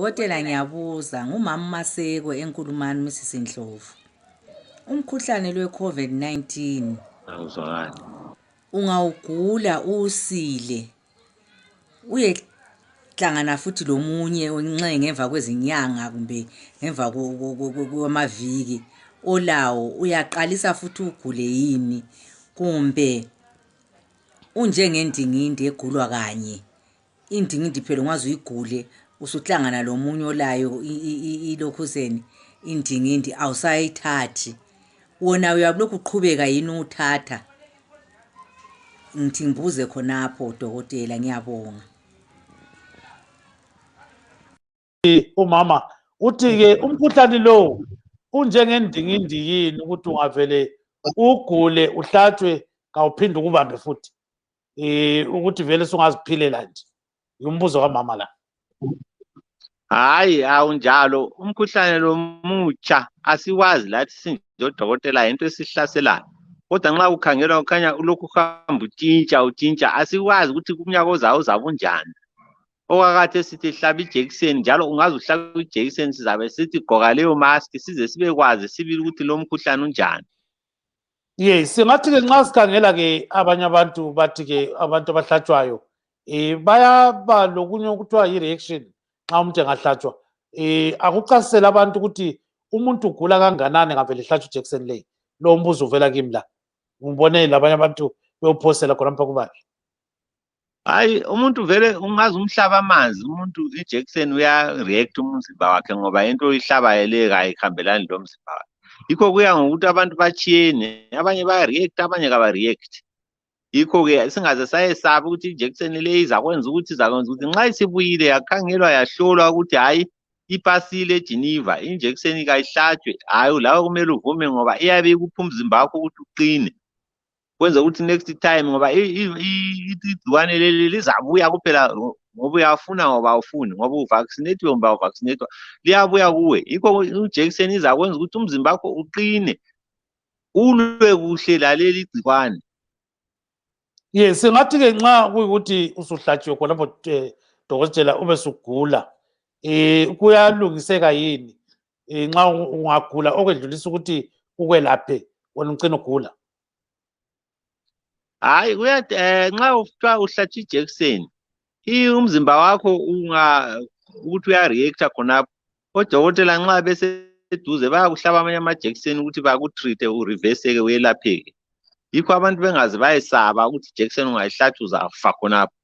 Hotela ngiyabuza ngumama Maseko enkulumani Mrs Ndlovu. Umkhuhlane lweCOVID-19 Awuzwakali. ungawugula usile uyehlangana futhi lomunye onxe ngemva kwezinyanga kumbe ngemva kwamaviki olawo uyaqalisa futhi ugule yini kumbe unjengendingindi egulwa kanye indingindi phela ungaze uyigule usuhlangana lomunye olayo ilokhuzeni indingindi awusayithathi wona uyabulokhu uqhubeka yini uthatha ngithi ngibuze khonapho dokotela ngiyabonga umama uthi ke umkhuhlane lo unjengendingindi yini ukuthi ungavele ugule uhlatshwe kawuphinde ukubambe futhi ukuthi vele sungaziphilela nje umbuzo kamama la Hayi awunjalo umkhuhlane lo mutsha asiwazi lathi sinjodokotela into esihlaselayo kodwa nxa ukhangelwa ukhanya ulokhu uhamba utshintsha asiwazi ukuthi kumnyaka ozayo uzabunjani okakade sithi hlaba ijekiseni njalo ungaze uhlaba ijekiseni sizabe sithi gqoka leyo mask size sibekwazi sibili ukuthi lo mkhuhlane unjani. Yes, singathi ke nxa sikhangela ke abanye abantu bathi ke abantu abahlatshwayo bayaba lokunye okuthiwa yi-reaction nxa umuntu engahlatshwa akuchasisele abantu ukuthi umuntu ugula kanganani ngavele ehlatshwa ijekiseni leyi lo mbuzo uvela kimi la ngibone labanye abantu bewuphosela khonapha kubani. Hayi umuntu vele ungaze umhlaba amanzi umuntu ijekiseni uya-react umzimba wakhe ngoba into oyihlabayo leyo ayihambelani lomzimba wakhe. Yikho kuya ngokuthi abantu bachiyene abanye baya-react abanye kaba-react. Yikho-ke singaze sayesaba ukuthi ijekiseni leyi izakwenza ukuthi nxa isibuyile yakhangelwa yahlolwa ukuthi hhayi ipasile eGeneva injekiseni kayihlatshwe hhayi lawe kumele uvume ngoba iyabe ikupha umzimba wakho ukuthi uqine kwenza ukuthi next time ngoba igciwane leli lizabuya kuphela ngoba uyafuna ngoba awufuni ngoba uvaccinate ngoba awuvaccinate liyabuya kuwe yikho ijekiseni izakwenza ukuthi umzimba wakho uqine ulwe kuhle laleli gciwane. Yes, singathi ke nxa kuyikuthi usuhlatshiwe khonapho dokotela ube sugula kuyalungiseka yini nxa ungagula okwedlulisa ukuthi ukwelaphe wena ucina ugula? Hayi nxa kuthiwa uhlatshwa ijekiseni umzimba wakho ukuthi uya-reacta khonapho odokotela nxa beseduze bayakuhlaba amanye amajekiseni ukuthi bakutreat-e ureverse-ke uyelapheke. Yikho abantu bengaze bayesaba ukuthi ijekiseni ungayihlatshwa uzafa khonapho.